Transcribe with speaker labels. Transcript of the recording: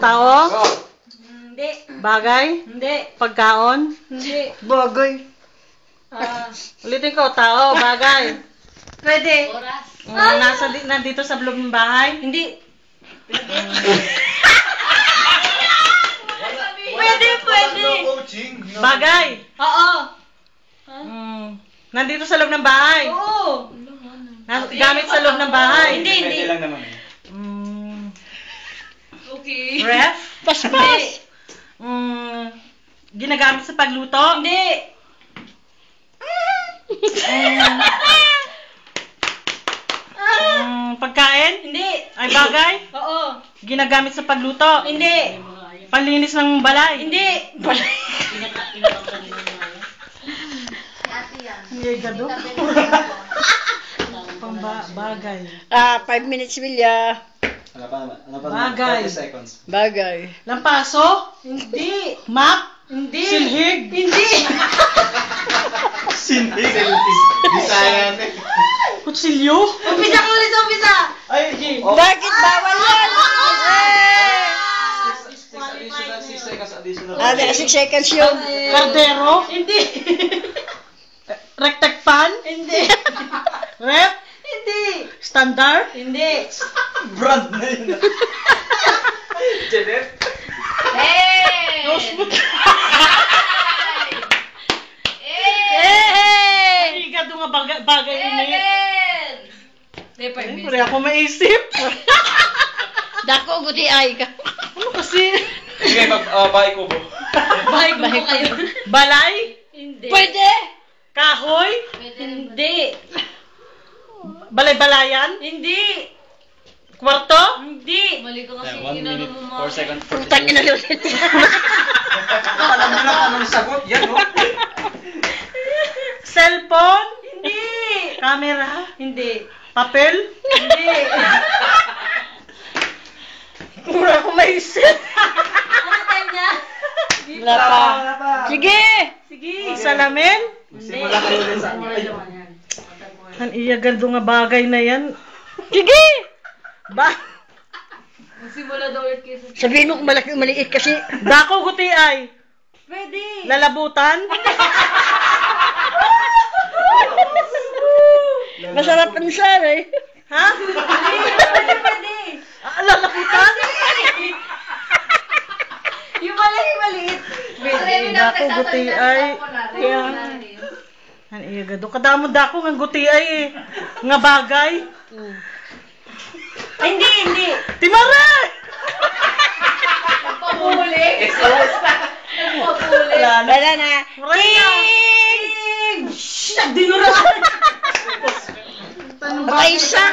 Speaker 1: Tao?
Speaker 2: Hindi.
Speaker 1: Bagay?
Speaker 2: Hindi.
Speaker 1: Pagkaon?
Speaker 2: Hindi.
Speaker 1: Bagay. Ulitin ko, tao, bagay.
Speaker 2: Pwede.
Speaker 1: Nandito sa loob ng bahay?
Speaker 2: Hindi. Pwede.
Speaker 1: Bagay.
Speaker 2: Oo.
Speaker 1: Nandito sa loob ng bahay?
Speaker 2: Oo.
Speaker 1: Gamit sa loob ng bahay?
Speaker 2: Hindi.
Speaker 3: Pwede lang naman.
Speaker 2: Okay.
Speaker 1: Ref?
Speaker 2: Paspas.
Speaker 1: Ginagamit sa pagluto?
Speaker 2: Hindi.
Speaker 1: Pagkain?
Speaker 2: Hindi.
Speaker 1: Ay bagay?
Speaker 2: Oo.
Speaker 1: Ginagamit sa pagluto?
Speaker 2: Hindi.
Speaker 1: Panlinis ng balay?
Speaker 2: Hindi.
Speaker 1: Hindi gado. Bagay.
Speaker 4: 5 minutes, Vilya.
Speaker 3: Ano pa naman?
Speaker 1: Bagay.
Speaker 3: 30 seconds.
Speaker 4: Bagay.
Speaker 1: Lampaso?
Speaker 2: Hindi.
Speaker 1: Map?
Speaker 2: Hindi.
Speaker 1: Silhig?
Speaker 2: Hindi.
Speaker 3: Sindig. Bisayan.
Speaker 1: Kutsilyo?
Speaker 2: Umpisa ko ulit, umpisa.
Speaker 1: Ay,
Speaker 4: Bakit bawal yan?
Speaker 3: 6 seconds additional.
Speaker 4: 6 seconds yun.
Speaker 1: Kardero?
Speaker 2: Hindi.
Speaker 1: Rectect fan?
Speaker 2: Hindi.
Speaker 1: Rep?
Speaker 2: Hindi.
Speaker 1: Standard?
Speaker 2: Hindi.
Speaker 3: Brand na yun. Jeanette?
Speaker 2: Hey!
Speaker 1: Ay, gado nga bagay ini. Pare ako maisip.
Speaker 4: Dako, guti ay ka.
Speaker 1: Ano kasi?
Speaker 3: Sige, bahay ko po.
Speaker 2: Bahay ko kayo.
Speaker 1: Balay?
Speaker 2: Hindi.
Speaker 4: Pwede.
Speaker 1: Kahoy?
Speaker 2: Hindi.
Speaker 1: Balay-balayan?
Speaker 2: Hindi.
Speaker 1: Kwarto?
Speaker 2: Hindi. Mali ko kasi
Speaker 3: 1 minute, 4 seconds.
Speaker 4: Putang ina ulit.
Speaker 3: Alam mo lang anong sagot. Yan, no?
Speaker 1: Cellphone?
Speaker 2: Hindi.
Speaker 1: Camera?
Speaker 2: Hindi.
Speaker 1: Papel?
Speaker 2: Hindi.
Speaker 1: Pura ako maisip.
Speaker 2: Ano time niya?
Speaker 4: Wala pa. Sige.
Speaker 2: Sige.
Speaker 1: Salamin?
Speaker 3: Simula kayo din sa
Speaker 1: Ang iya gando nga bagay na yan.
Speaker 4: Sige.
Speaker 1: Ba?
Speaker 2: Simula daw ulit kayo.
Speaker 4: Sabihin mo kung malaki o maliit kasi.
Speaker 1: Dako guti ay.
Speaker 2: Pwede.
Speaker 1: Lalabutan?
Speaker 4: Masarap ang sar eh.
Speaker 1: Ha?
Speaker 2: Pwede.
Speaker 1: Lalabutan?
Speaker 2: Yung maliit.
Speaker 1: Dako guti ay. Ang iya gado. Kadamo dako nga guti ay eh. Nga bagay.
Speaker 2: Hindi.
Speaker 1: Timara!
Speaker 2: Nagpapuli. Nagpapuli.
Speaker 4: Wala na.
Speaker 1: Ting! Dinura!
Speaker 4: Patay siya.